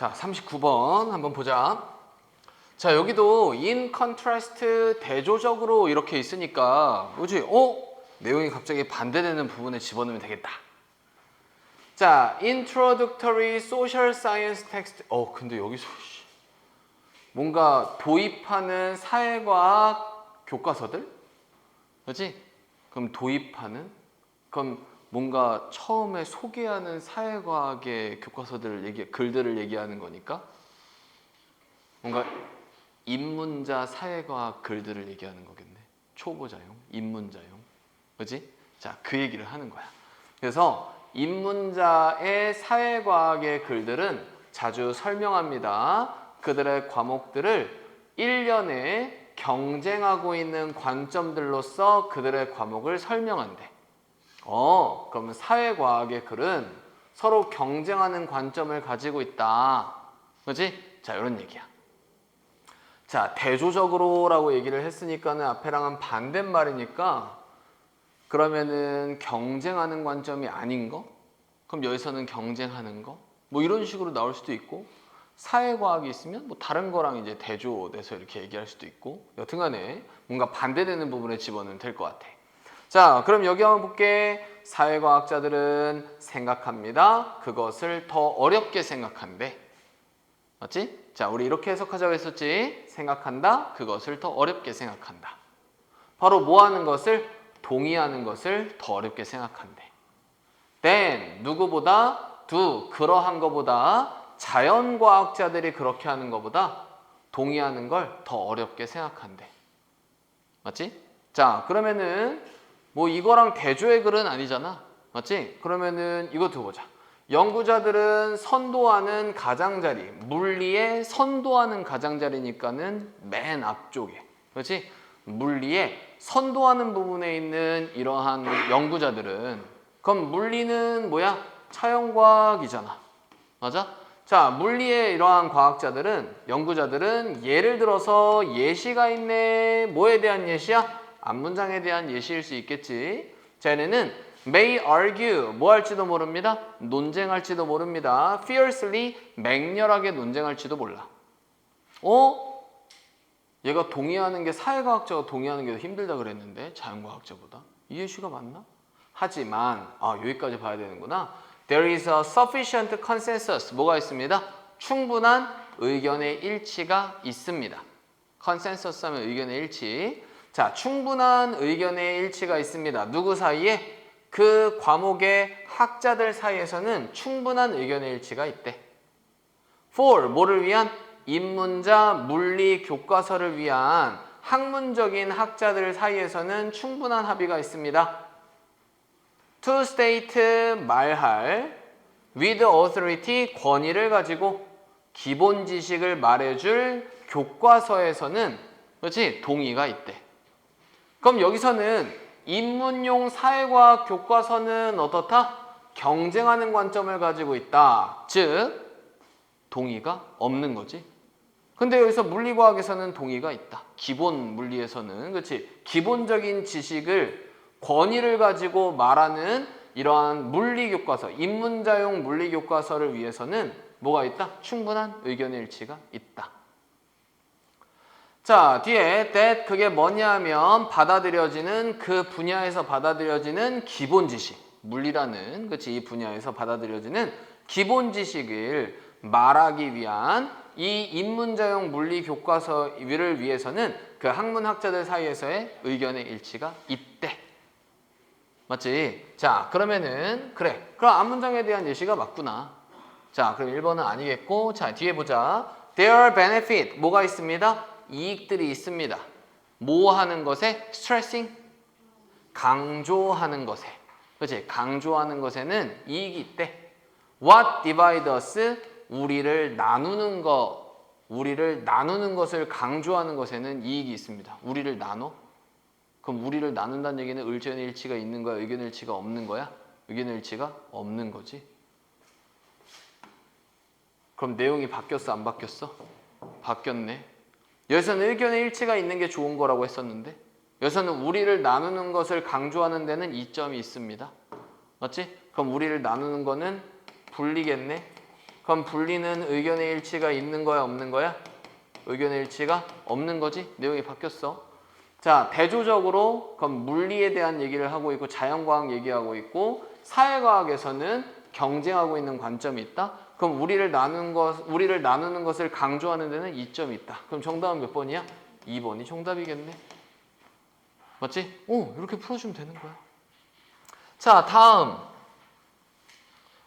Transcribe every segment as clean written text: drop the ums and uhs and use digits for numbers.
자, 39번 한번 보자. 자, 여기도 in contrast 대조적으로 이렇게 있으니까 뭐지? 내용이 갑자기 반대되는 부분에 집어넣으면 되겠다. 자, introductory social science text. 근데 여기서 뭔가 도입하는 사회과학 교과서들? 그렇지? 그럼 도입하는? 그럼 뭔가 처음에 소개하는 사회과학의 교과서들을 글들을 얘기하는 거니까 뭔가 입문자 사회과학 글들을 얘기하는 거겠네. 초보자용, 입문자용. 그렇지? 자, 그 얘기를 하는 거야. 그래서 입문자의 사회과학의 글들은 자주 설명합니다. 그들의 과목들을 1년에 경쟁하고 있는 관점들로서 그들의 과목을 설명한대. 그러면 사회과학의 글은 서로 경쟁하는 관점을 가지고 있다. 그렇지? 자, 이런 얘기야. 자, 대조적으로라고 얘기를 했으니까는 앞에랑은 반대말이니까 그러면은 경쟁하는 관점이 아닌 거? 그럼 여기서는 경쟁하는 거? 뭐 이런 식으로 나올 수도 있고 사회과학이 있으면 뭐 다른 거랑 이제 대조돼서 이렇게 얘기할 수도 있고 여튼간에 뭔가 반대되는 부분에 집어넣으면 될 것 같아. 자, 그럼 여기 한번 볼게. 사회과학자들은 생각합니다. 그것을 더 어렵게 생각한대. 맞지? 자, 우리 이렇게 해석하자고 했었지? 생각한다. 그것을 더 어렵게 생각한다. 바로 뭐 하는 것을? 동의하는 것을 더 어렵게 생각한대. then 누구보다? 그러한 것보다 자연과학자들이 그렇게 하는 것보다 동의하는 걸 더 어렵게 생각한대. 맞지? 자, 그러면은 뭐 이거랑 대조의 글은 아니잖아. 맞지? 그러면은 이거 두고 보자. 연구자들은 선도하는 가장자리, 물리에 선도하는 가장자리니까는 맨 앞쪽에. 그렇지? 물리에 선도하는 부분에 있는 이러한 연구자들은 그럼 물리는 뭐야? 차용과학이잖아. 맞아? 자, 물리의 이러한 과학자들은, 연구자들은 예를 들어서 예시가 있네. 뭐에 대한 예시야? 앞문장에 대한 예시일 수 있겠지. 자, 얘네는 may argue, 뭐 할지도 모릅니다. 논쟁할지도 모릅니다. fiercely, 맹렬하게 논쟁할지도 몰라. 얘가 동의하는 게 사회과학자가 동의하는 게 더 힘들다 그랬는데 자연과학자보다. 이 예시가 맞나? 하지만 여기까지 봐야 되는구나. There is a sufficient consensus. 뭐가 있습니다? 충분한 의견의 일치가 있습니다. 컨센서스 하면 의견의 일치. 자, 충분한 의견의 일치가 있습니다. 누구 사이에? 그 과목의 학자들 사이에서는 충분한 의견의 일치가 있대. For, 뭐를 위한? 입문자 물리 교과서를 위한 학문적인 학자들 사이에서는 충분한 합의가 있습니다. To state, 말할. With authority, 권위를 가지고 기본 지식을 말해줄 교과서에서는 그렇지? 동의가 있대. 그럼 여기서는 입문용 사회과학 교과서는 어떻다? 경쟁하는 관점을 가지고 있다. 즉 동의가 없는 거지. 근데 여기서 물리과학에서는 동의가 있다. 기본 물리에서는 그렇지? 기본적인 지식을 권위를 가지고 말하는 이러한 물리교과서, 입문자용 물리교과서를 위해서는 뭐가 있다? 충분한 의견의 일치가 있다. 자, 뒤에 that 그게 뭐냐면 받아들여지는 그 분야에서 받아들여지는 기본 지식, 물리라는 그렇지? 이 분야에서 받아들여지는 기본 지식을 말하기 위한 이 입문자용 물리 교과서를 위해서는 그 학문학자들 사이에서의 의견의 일치가 있대. 맞지? 자, 그러면은 그래. 그럼 앞문장에 대한 예시가 맞구나. 자, 그럼 1번은 아니겠고, 자, 뒤에 보자. There benefit 뭐가 있습니다? 이익들이 있습니다. 뭐 하는 것에? stressing 강조하는 것에. 그렇지? 강조하는 것에는 이익이 있대. What divide us? 우리를 나누는 것을 강조하는 것에는 이익이 있습니다. 우리를 나눠? 그럼 우리를 나눈다는 얘기는 의견의 일치가 있는 거야? 의견의 일치가 없는 거야? 의견의 일치가 없는 거지. 그럼 내용이 바뀌었어? 안 바뀌었어? 바뀌었네. 여기서는 의견의 일치가 있는 게 좋은 거라고 했었는데 여기서는 우리를 나누는 것을 강조하는 데는 이점이 있습니다. 맞지? 그럼 우리를 나누는 거는 불리겠네. 그럼 분리는 의견의 일치가 있는 거야, 없는 거야? 의견의 일치가 없는 거지? 내용이 바뀌었어. 자, 대조적으로 그럼 물리에 대한 얘기를 하고 있고 자연과학 얘기하고 있고 사회과학에서는 경쟁하고 있는 관점이 있다. 그럼 우리를 나누는 것을 강조하는 데는 이점이 있다. 그럼 정답은 몇 번이야? 2번이 정답이겠네. 맞지? 오, 이렇게 풀어주면 되는 거야. 자, 다음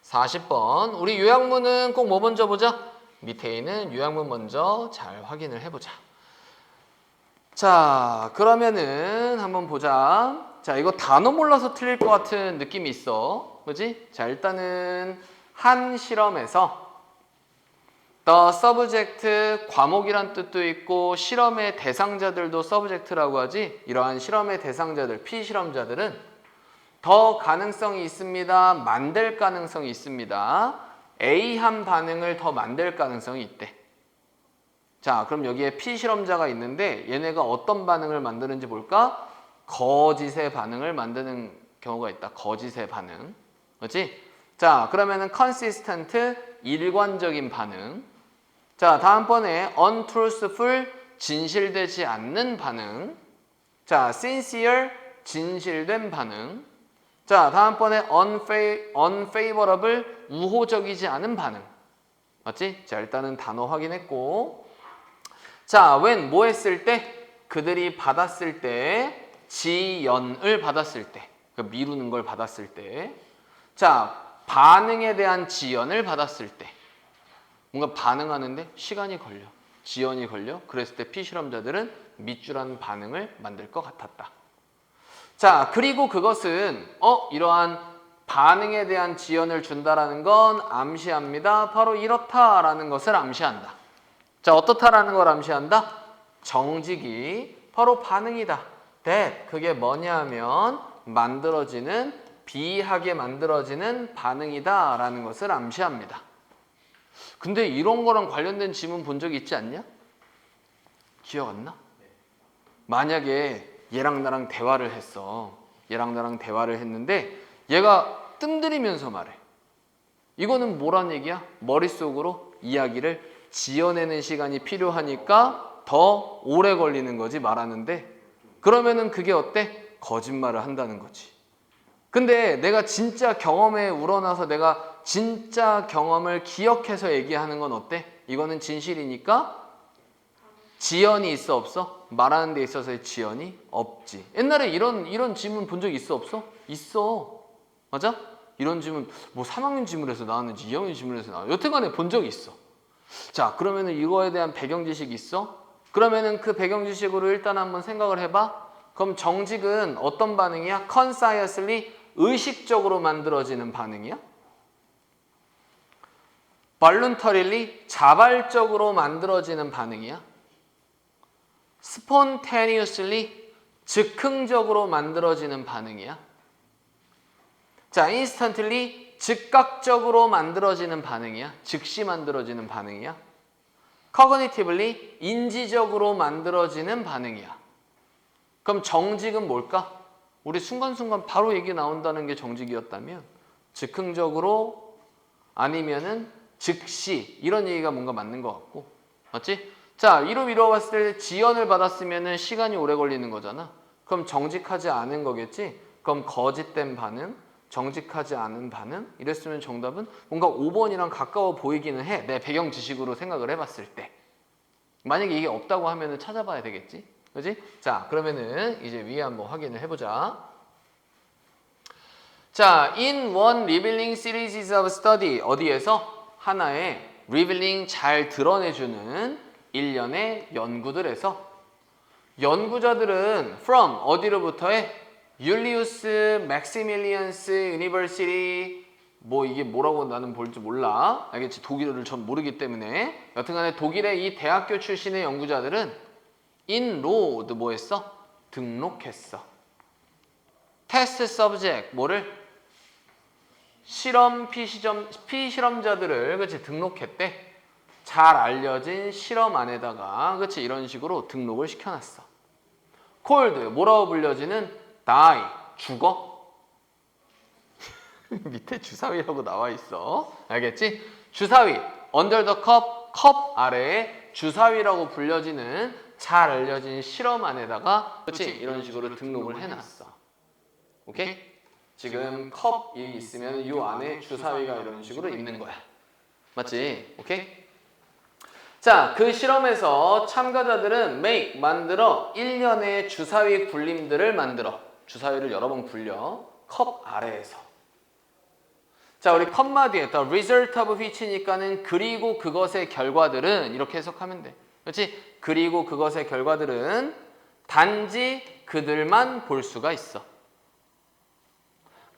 40번. 우리 요약문은 꼭 뭐 먼저 보자? 밑에 있는 요약문 먼저 잘 확인을 해보자. 자, 그러면은 한번 보자. 자, 이거 단어 몰라서 틀릴 것 같은 느낌이 있어. 그지? 자, 일단은 한 실험에서 the subject 과목이란 뜻도 있고 실험의 대상자들도 subject라고 하지. 이러한 실험의 대상자들, 피실험자들은 더 가능성이 있습니다. 만들 가능성이 있습니다. A한 반응을 더 만들 가능성이 있대. 자, 그럼 여기에 피실험자가 있는데 얘네가 어떤 반응을 만드는지 볼까? 거짓의 반응을 만드는 경우가 있다. 거짓의 반응. 그렇지? 자, 그러면은 consistent, 일관적인 반응. 자, 다음번에 untruthful, 진실되지 않는 반응. 자, sincere, 진실된 반응. 자, 다음번에 unfavorable, 우호적이지 않은 반응. 맞지? 자, 일단은 단어 확인했고. 자, when 뭐 했을 때? 그들이 받았을 때, 지연을 받았을 때, 그러니까 미루는 걸 받았을 때. 자, 반응에 대한 지연을 받았을 때. 뭔가 반응하는데 시간이 걸려. 지연이 걸려. 그랬을 때 피실험자들은 밑줄한 반응을 만들 것 같았다. 자, 그리고 그것은 이러한 반응에 대한 지연을 준다라는 건 암시합니다. 바로 이렇다라는 것을 암시한다. 자, 어떻다라는 걸 암시한다? 정직이 바로 반응이다. that, 그게 뭐냐 하면 비하게 만들어지는 반응이다 라는 것을 암시합니다. 근데 이런 거랑 관련된 지문 본 적이 있지 않냐? 기억 안 나? 만약에 얘랑 나랑 대화를 했어. 얘랑 나랑 대화를 했는데 얘가 뜸들이면서 말해. 이거는 뭐란 얘기야? 머릿속으로 이야기를 지어내는 시간이 필요하니까 더 오래 걸리는 거지 말하는데. 그러면은 그게 어때? 거짓말을 한다는 거지. 근데 내가 진짜 경험에 우러나서 내가 진짜 경험을 기억해서 얘기하는 건 어때? 이거는 진실이니까 지연이 있어 없어? 말하는 데 있어서의 지연이 없지. 옛날에 이런 지문 본 적 있어 없어? 있어. 맞아? 이런 지문 뭐 3학년 지문에서 나왔는지 2학년 지문에서 나왔는지 여태간에 본 적이 있어. 자, 그러면은 이거에 대한 배경 지식이 있어? 그러면은 그 배경 지식으로 일단 한번 생각을 해봐. 그럼 정직은 어떤 반응이야? consciously, 의식적으로 만들어지는 반응이야? voluntarily, 자발적으로 만들어지는 반응이야? spontaneously, 즉흥적으로 만들어지는 반응이야? 자, instantly, 즉각적으로 만들어지는 반응이야? 즉시 만들어지는 반응이야? cognitively, 인지적으로 만들어지는 반응이야? 그럼 정직은 뭘까? 우리 순간순간 바로 얘기 나온다는 게 정직이었다면 즉흥적으로 아니면은 즉시 이런 얘기가 뭔가 맞는 것 같고 맞지? 자, 이로 미뤄봤을 때 지연을 받았으면 시간이 오래 걸리는 거잖아. 그럼 정직하지 않은 거겠지? 그럼 거짓된 반응, 정직하지 않은 반응 이랬으면 정답은 뭔가 5번이랑 가까워 보이기는 해. 내 배경 지식으로 생각을 해봤을 때. 만약에 이게 없다고 하면은 찾아봐야 되겠지? 그지? 자, 그러면은 이제 위에 한번 확인을 해보자. 자, in one revealing series of study 어디에서? 하나의 revealing 잘 드러내주는 일련의 연구들에서 연구자들은 from 어디로부터 해? 율리우스 맥시밀리언스 유니버시티 뭐 이게 뭐라고 나는 볼지 몰라. 알겠지? 독일어를 전 모르기 때문에 여튼간에 독일의 이 대학교 출신의 연구자들은 enrolled 뭐 했어? 등록했어. 테스트 서브젝트 뭐를? 피실험자들을 그치 등록했대. 잘 알려진 실험 안에다가 그치 이런 식으로 등록을 시켜놨어. called 뭐라고 불려지는? die 죽어. 밑에 주사위라고 나와 있어. 알겠지? 주사위 under the cup, 컵 아래에 주사위라고 불려지는 잘 알려진 실험 안에다가 그렇지? 이런 식으로 등록을 해놨어. 오케이? 지금 컵이 있으면 이 안에 주사위가 이런 식으로 있는 거야. 맞지? 오케이? 자, 그 실험에서 참가자들은 make, 만들어 1년의 주사위 굴림들을 만들어. 주사위를 여러 번 굴려. 컵 아래에서. 자, 우리 컴마 뒤에 the result of which니까는 그리고 그것의 결과들은 이렇게 해석하면 돼. 그렇지? 그리고 그것의 결과들은 단지 그들만 볼 수가 있어.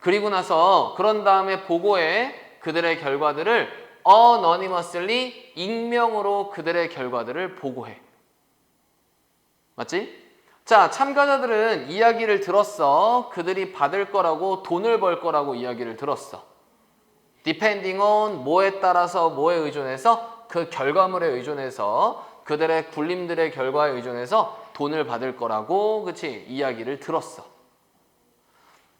그리고 나서 그런 다음에 보고에 그들의 결과들을 anonymously 익명으로 그들의 결과들을 보고해. 맞지? 자, 참가자들은 이야기를 들었어. 그들이 받을 거라고 돈을 벌 거라고 이야기를 들었어. depending on 뭐에 따라서 뭐에 의존해서 그 결과물에 의존해서 그들의 굴림들의 결과에 의존해서 돈을 받을 거라고 그치 이야기를 들었어.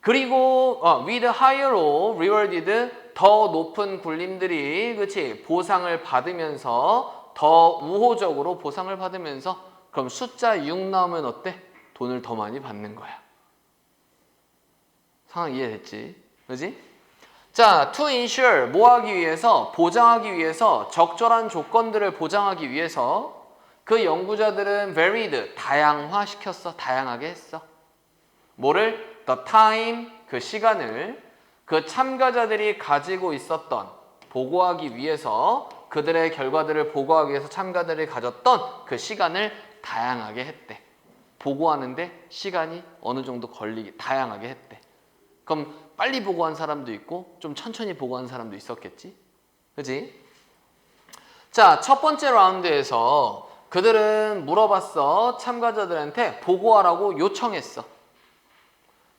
그리고 with higher로 rewarded 더 높은 굴림들이 그치 보상을 받으면서 더 우호적으로 보상을 받으면서 그럼 숫자 6 나오면 어때? 돈을 더 많이 받는 거야. 상황 이해됐지? 그지? 자, to ensure 뭐 하기 위해서? 보장하기 위해서 적절한 조건들을 보장하기 위해서 그 연구자들은 varied 다양화시켰어. 다양하게 했어. 뭐를? the time 그 시간을 그 참가자들이 가지고 있었던 보고하기 위해서 그들의 결과들을 보고하기 위해서 참가자들이 가졌던 그 시간을 다양하게 했대. 보고하는데 시간이 어느 정도 걸리게 다양하게 했대. 그럼 빨리 보고한 사람도 있고 좀 천천히 보고한 사람도 있었겠지? 그지? 자, 첫 번째 라운드에서 그들은 물어봤어. 참가자들한테 보고하라고 요청했어.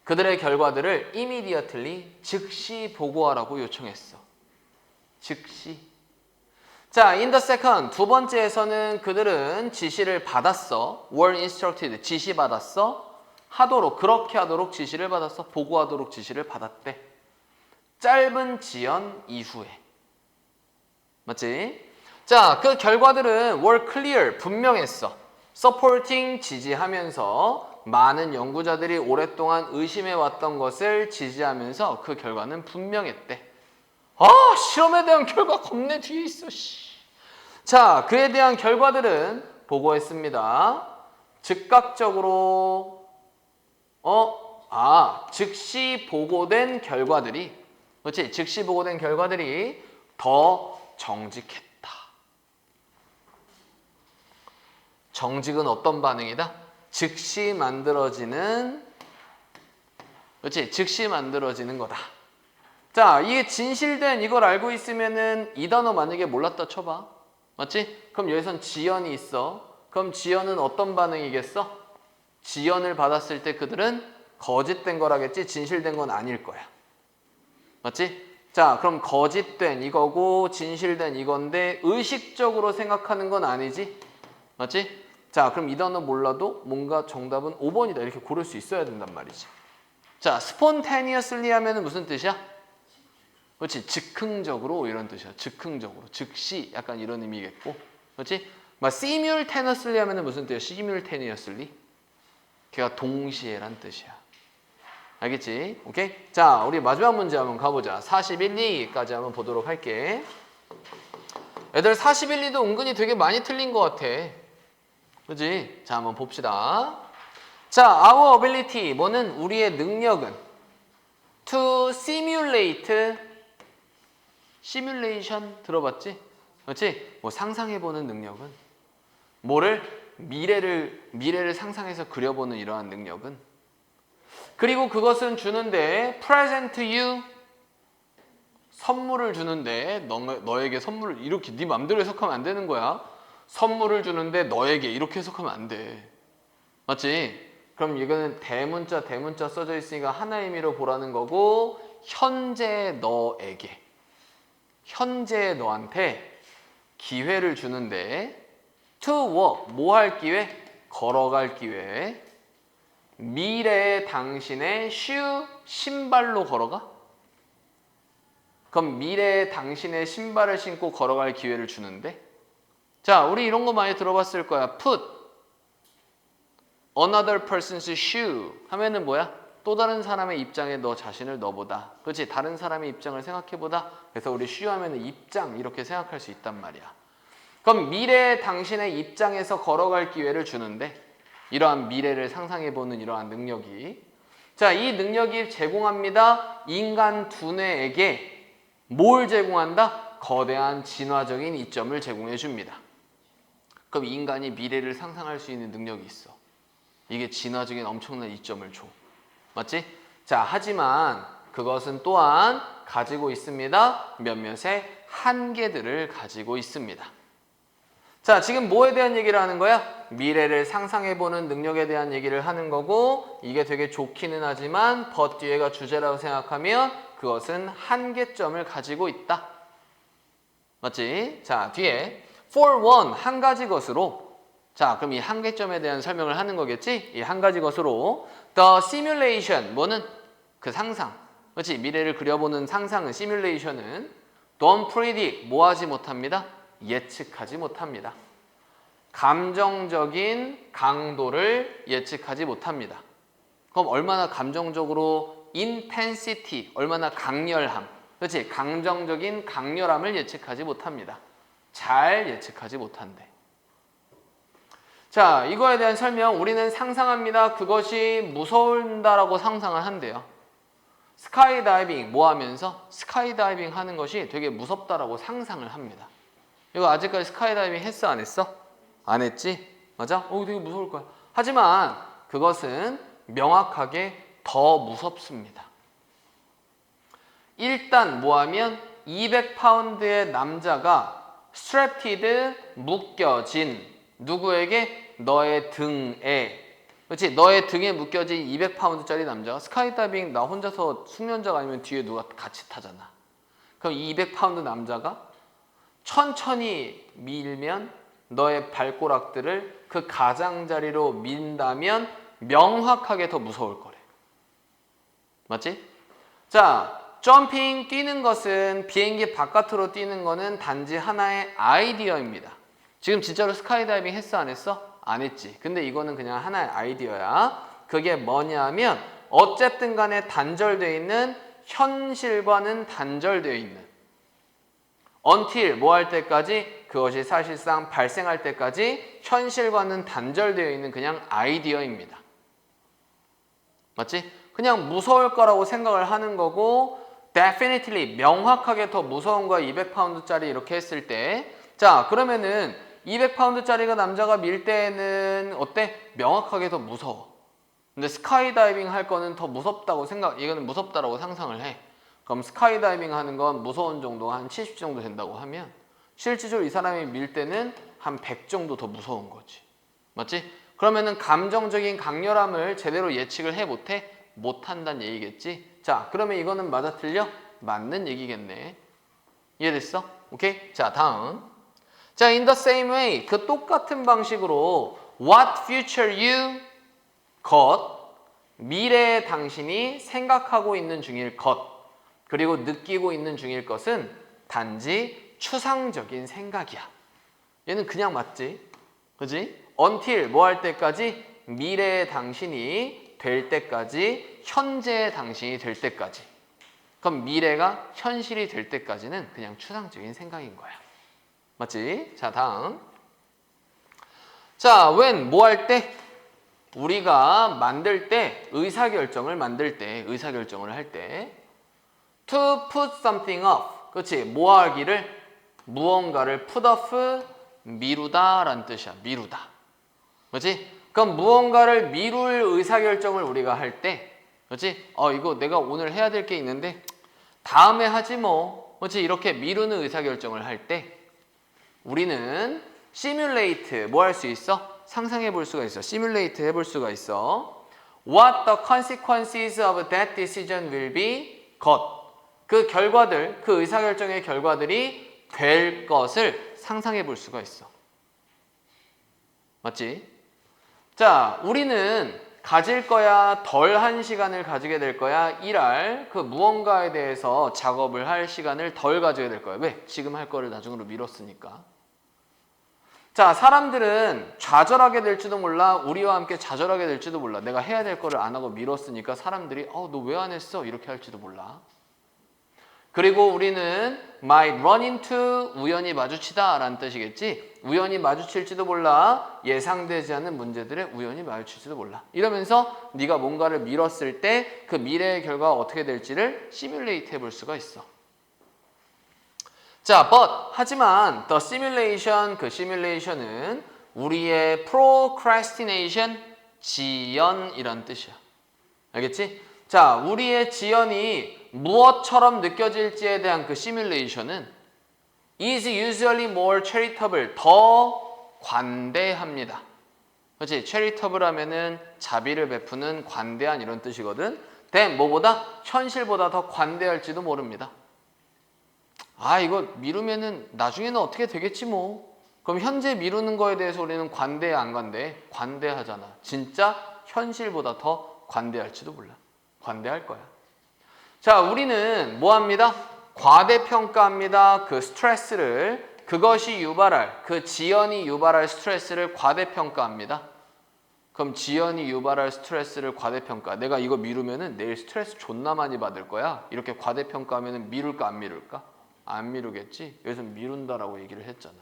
그들의 결과들을 immediately 즉시 보고하라고 요청했어. 즉시. 자, in the second 두 번째에서는 그들은 지시를 받았어. were instructed 지시 받았어. 하도록 그렇게 하도록 지시를 받았어. 보고하도록 지시를 받았대. 짧은 지연 이후에. 맞지? 자, 그 결과들은 were clear 분명했어. supporting 지지하면서 많은 연구자들이 오랫동안 의심해왔던 것을 지지하면서 그 결과는 분명했대. 아, 실험에 대한 결과 겁내 뒤에 있어. 씨. 자, 그에 대한 결과들은 보고했습니다. 즉각적으로 즉시 보고된 결과들이 그렇지? 즉시 보고된 결과들이 더 정직했다. 정직은 어떤 반응이다? 즉시 만들어지는 그렇지? 즉시 만들어지는 거다. 자, 이게 진실된 이걸 알고 있으면은 이 단어 만약에 몰랐다 쳐봐. 맞지? 그럼 여기선 지연이 있어. 그럼 지연은 어떤 반응이겠어? 지연을 받았을 때 그들은 거짓된 거라겠지 진실된 건 아닐 거야. 맞지? 자, 그럼 거짓된 이거고 진실된 이건데 의식적으로 생각하는 건 아니지? 맞지? 자, 그럼 이 단어 몰라도 뭔가 정답은 5번이다 이렇게 고를 수 있어야 된단 말이지. 자, spontaneously 하면은 무슨 뜻이야? 그렇지? 즉흥적으로 이런 뜻이야. 즉흥적으로, 즉시 약간 이런 의미겠고, 그렇지? 막 simultaneously 하면은 무슨 뜻이야? simultaneously? 걔가 동시에란 뜻이야. 알겠지? 오케이? 자, 우리 마지막 문제 한번 가보자. 41, 2까지 한번 보도록 할게. 애들 41, 2도 은근히 되게 많이 틀린 것 같아. 그지? 자, 한번 봅시다. 자, our ability, 뭐는 우리의 능력은 to simulate, simulation 들어봤지? 그렇지? 뭐 상상해보는 능력은 뭐를? 미래를 상상해서 그려보는 이러한 능력은 그리고 그것은 주는데 present you 선물을 주는데 너에게 선물을 이렇게 네 맘대로 해석하면 안 되는 거야. 선물을 주는데 너에게 이렇게 해석하면 안 돼. 맞지? 그럼 이거는 대문자 써져 있으니까 하나의 의미로 보라는 거고 현재 너에게 현재 너한테 기회를 주는데 to walk 뭐 할 기회? 걸어갈 기회. 미래의 당신의 shoe 신발로 걸어가? 그럼 미래의 당신의 신발을 신고 걸어갈 기회를 주는데 자, 우리 이런 거 많이 들어봤을 거야. Put another person's shoe 하면은 뭐야? 또 다른 사람의 입장에 너 자신을 넣어보다. 그렇지? 다른 사람의 입장을 생각해보다. 그래서 우리 shoe 하면은 입장 이렇게 생각할 수 있단 말이야. 그럼 미래의 당신의 입장에서 걸어갈 기회를 주는데 이러한 미래를 상상해보는 이러한 능력이 자, 이 능력이 제공합니다. 인간 두뇌에게 뭘 제공한다? 거대한 진화적인 이점을 제공해 줍니다. 그럼 인간이 미래를 상상할 수 있는 능력이 있어. 이게 진화적인 엄청난 이점을 줘. 맞지? 자, 하지만 그것은 또한 가지고 있습니다. 몇몇의 한계들을 가지고 있습니다. 자, 지금 뭐에 대한 얘기를 하는 거야? 미래를 상상해보는 능력에 대한 얘기를 하는 거고 이게 되게 좋기는 하지만 but 뒤에가 주제라고 생각하면 그것은 한계점을 가지고 있다. 맞지? 자, 뒤에 for one, 한 가지 것으로 자, 그럼 이 한계점에 대한 설명을 하는 거겠지? 이 한 가지 것으로 the simulation, 뭐는? 그 상상. 그렇지? 미래를 그려보는 상상은, 시뮬레이션은 don't predict, 뭐 하지 못합니다? 예측하지 못합니다. 감정적인 강도를 예측하지 못합니다. 그럼 얼마나 감정적으로 intensity, 얼마나 강렬함, 그렇지? 감정적인 강렬함을 예측하지 못합니다. 잘 예측하지 못한대. 자, 이거에 대한 설명 우리는 상상합니다. 그것이 무서운다라고 상상을 한대요. 스카이다이빙 뭐 하면서? 스카이다이빙 하는 것이 되게 무섭다라고 상상을 합니다. 이거 아직까지 스카이다이빙 했어 안 했어? 안 했지? 맞아? 되게 무서울 거야. 하지만 그것은 명확하게 더 무섭습니다. 일단 뭐 하면 200파운드의 남자가 strapped, 묶여진 누구에게? 너의 등에. 그렇지? 너의 등에 묶여진 200파운드짜리 남자가 스카이다이빙 나 혼자서 숙련자가 아니면 뒤에 누가 같이 타잖아. 그럼 200파운드 남자가 천천히 밀면 너의 발꼬락들을 그 가장자리로 민다면 명확하게 더 무서울 거래. 맞지? 자, 점핑 뛰는 것은 비행기 바깥으로 뛰는 거는 단지 하나의 아이디어입니다. 지금 진짜로 스카이다이빙 했어 안 했어? 안 했지. 근데 이거는 그냥 하나의 아이디어야. 그게 뭐냐면 어쨌든 간에 단절되어 있는 현실과는 단절되어 있는 until 뭐 할 때까지 그것이 사실상 발생할 때까지 현실과는 단절되어 있는 그냥 아이디어입니다. 맞지? 그냥 무서울 거라고 생각을 하는 거고 definitely 명확하게 더 무서운 거야. 200파운드짜리 이렇게 했을 때 자, 그러면은 200파운드짜리가 남자가 밀 때는 어때? 명확하게 더 무서워. 근데 스카이다이빙 할 거는 더 무섭다고 이거는 무섭다라고 상상을 해. 그럼 스카이다이빙 하는 건 무서운 정도가 한 70 정도 된다고 하면 실질적으로 이 사람이 밀 때는 한 100 정도 더 무서운 거지. 맞지? 그러면은 감정적인 강렬함을 제대로 예측을 해 못해? 못한다는 얘기겠지? 자, 그러면 이거는 맞아 틀려? 맞는 얘기겠네. 이해됐어? 오케이? 자, 다음. 자, in the same way, 그 똑같은 방식으로 what future you 것, 미래의 당신이 생각하고 있는 중일 것, 그리고 느끼고 있는 중일 것은 단지 추상적인 생각이야. 얘는 그냥 맞지? 그지? until 뭐 할 때까지? 미래의 당신이 될 때까지, 현재의 당신이 될 때까지. 그럼 미래가 현실이 될 때까지는 그냥 추상적인 생각인 거야. 맞지? 자, 다음. 자, when 뭐 할 때? 우리가 만들 때, 의사결정을 할 때 to put something off. 그렇지? 뭐 하기를? 무언가를 put off, 미루다 라는 뜻이야. 미루다. 그렇지? 그럼 무언가를 미룰 의사결정을 우리가 할 때 그렇지? 이거 내가 오늘 해야 될 게 있는데 다음에 하지 뭐. 그렇지? 이렇게 미루는 의사결정을 할 때 우리는 simulate 뭐 할 수 있어? 상상해 볼 수가 있어. simulate 해볼 수가 있어. What the consequences of that decision will be? 그 결과들, 그 의사결정의 결과들이 될 것을 상상해 볼 수가 있어. 맞지? 자, 우리는 가질 거야, 덜 한 시간을 가지게 될 거야, 일할 그 무언가에 대해서 작업을 할 시간을 덜 가지게 될 거야. 왜? 지금 할 거를 나중으로 미뤘으니까. 자, 사람들은 좌절하게 될지도 몰라, 우리와 함께 좌절하게 될지도 몰라. 내가 해야 될 거를 안 하고 미뤘으니까 사람들이 너 왜 안 했어? 이렇게 할지도 몰라. 그리고 우리는 might run into, 우연히 마주치다 라는 뜻이겠지. 우연히 마주칠지도 몰라. 예상되지 않는 문제들에 우연히 마주칠지도 몰라. 이러면서 네가 뭔가를 미뤘을 때 그 미래의 결과가 어떻게 될지를 시뮬레이트 해볼 수가 있어. 자, 하지만 the simulation, 그 시뮬레이션은 우리의 procrastination, 지연이란 뜻이야. 알겠지? 자, 우리의 지연이 무엇처럼 느껴질지에 대한 그 시뮬레이션은 is usually more charitable, 더 관대합니다. 그렇지? charitable 하면은 자비를 베푸는 관대한 이런 뜻이거든. 뭐보다? 현실보다 더 관대할지도 모릅니다. 이거 미루면은 나중에는 어떻게 되겠지 뭐. 그럼 현재 미루는 거에 대해서 우리는 관대해 안 관대해? 관대하잖아. 진짜 현실보다 더 관대할지도 몰라. 관대할 거야. 자, 우리는 뭐 합니다? 과대평가합니다. 그 스트레스를, 그것이 유발할, 그 지연이 유발할 스트레스를 과대평가합니다. 그럼 지연이 유발할 스트레스를 과대평가. 내가 이거 미루면은 내일 스트레스 존나 많이 받을 거야. 이렇게 과대평가하면은 미룰까 안 미룰까? 안 미루겠지? 여기서 미룬다라고 얘기를 했잖아.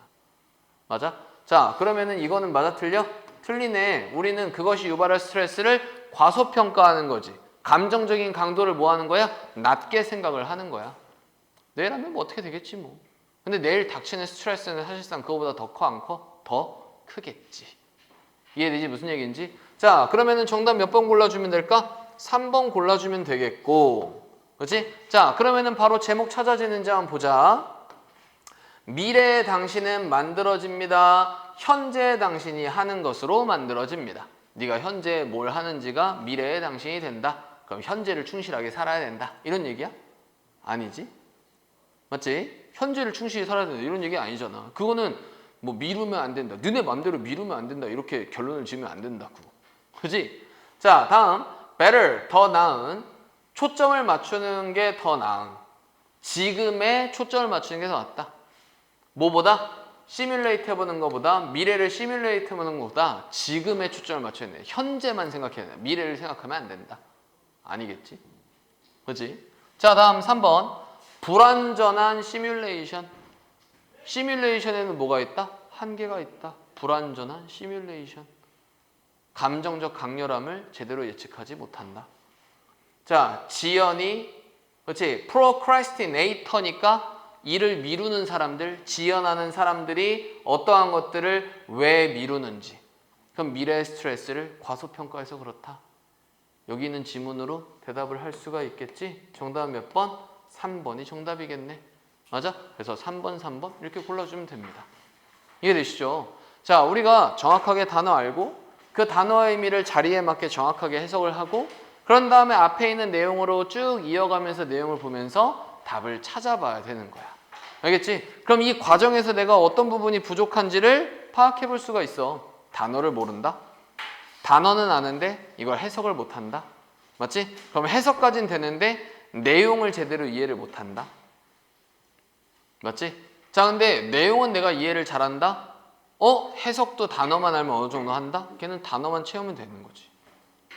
맞아? 자, 그러면은 이거는 맞아 틀려? 틀리네. 우리는 그것이 유발할 스트레스를 과소평가하는 거지. 감정적인 강도를 뭐 하는 거야? 낮게 생각을 하는 거야. 내일 하면 뭐 어떻게 되겠지 뭐. 근데 내일 닥치는 스트레스는 사실상 그거보다 더 커 안 커? 더 크겠지. 이해되지? 무슨 얘기인지? 자, 그러면은 정답 몇 번 골라주면 될까? 3번 골라주면 되겠고. 그렇지? 자, 그러면은 바로 제목 찾아지는지 한번 보자. 미래의 당신은 만들어집니다. 현재의 당신이 하는 것으로 만들어집니다. 네가 현재 뭘 하는지가 미래의 당신이 된다. 그럼 현재를 충실하게 살아야 된다. 이런 얘기야? 아니지? 맞지? 현재를 충실히 살아야 된다. 이런 얘기 아니잖아. 그거는 뭐 미루면 안 된다. 너네 맘대로 미루면 안 된다. 이렇게 결론을 지으면 안 된다고. 그지? 자, 다음 better, 더 나은. 초점을 맞추는 게 더 나은. 지금에 초점을 맞추는 게 더 낫다. 뭐보다? 시뮬레이트 해보는 것보다, 미래를 시뮬레이트 해보는 것보다 지금에 초점을 맞춰야 돼. 현재만 생각해야 돼. 미래를 생각하면 안 된다. 아니겠지? 그렇지? 자, 다음 3번. 불완전한 시뮬레이션. 시뮬레이션에는 뭐가 있다? 한계가 있다. 불완전한 시뮬레이션. 감정적 강렬함을 제대로 예측하지 못한다. 자, 지연이, 그렇지? procrastinator니까 일을 미루는 사람들, 지연하는 사람들이 어떠한 것들을 왜 미루는지. 그럼 미래의 스트레스를 과소평가해서 그렇다. 여기 있는 지문으로 대답을 할 수가 있겠지? 정답은 몇 번? 3번이 정답이겠네. 맞아? 그래서 3번 이렇게 골라주면 됩니다. 이해되시죠? 자, 우리가 정확하게 단어 알고 그 단어의 의미를 자리에 맞게 정확하게 해석을 하고 그런 다음에 앞에 있는 내용으로 쭉 이어가면서 내용을 보면서 답을 찾아봐야 되는 거야. 알겠지? 그럼 이 과정에서 내가 어떤 부분이 부족한지를 파악해 볼 수가 있어. 단어를 모른다? 단어는 아는데 이걸 해석을 못한다? 맞지? 그럼 해석까지는 되는데 내용을 제대로 이해를 못한다? 맞지? 자, 근데 내용은 내가 이해를 잘한다? 해석도 단어만 알면 어느 정도 한다? 걔는 단어만 채우면 되는 거지.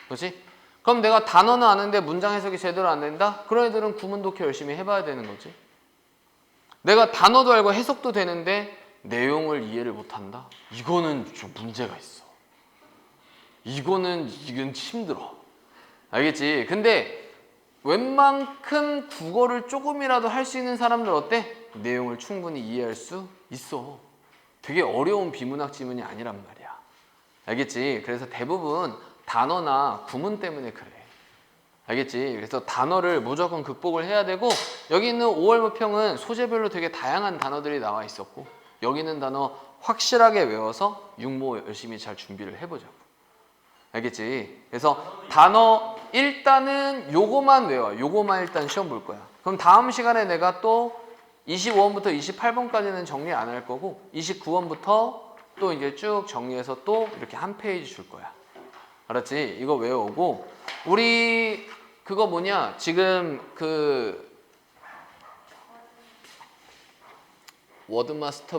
그렇지? 그럼 내가 단어는 아는데 문장 해석이 제대로 안 된다? 그런 애들은 구문 독해 열심히 해봐야 되는 거지. 내가 단어도 알고 해석도 되는데 내용을 이해를 못한다? 이거는 좀 문제가 있어. 이건 힘들어. 알겠지? 근데 웬만큼 국어를 조금이라도 할 수 있는 사람들 어때? 내용을 충분히 이해할 수 있어. 되게 어려운 비문학 지문이 아니란 말이야. 알겠지? 그래서 대부분 단어나 구문 때문에 그래. 알겠지? 그래서 단어를 무조건 극복을 해야 되고 여기 있는 5월 모평은 소재별로 되게 다양한 단어들이 나와 있었고 여기 있는 단어 확실하게 외워서 육모 열심히 잘 준비를 해보자고. 알겠지? 그래서 단어 일단은 요거만 외워. 요거만 일단 시험 볼 거야. 그럼 다음 시간에 내가 또 25번부터 28번까지는 정리 안 할 거고 29번부터 또 이제 쭉 정리해서 또 이렇게 한 페이지 줄 거야. 알았지? 이거 외우고 우리 그거 뭐냐? 지금 그 워드마스터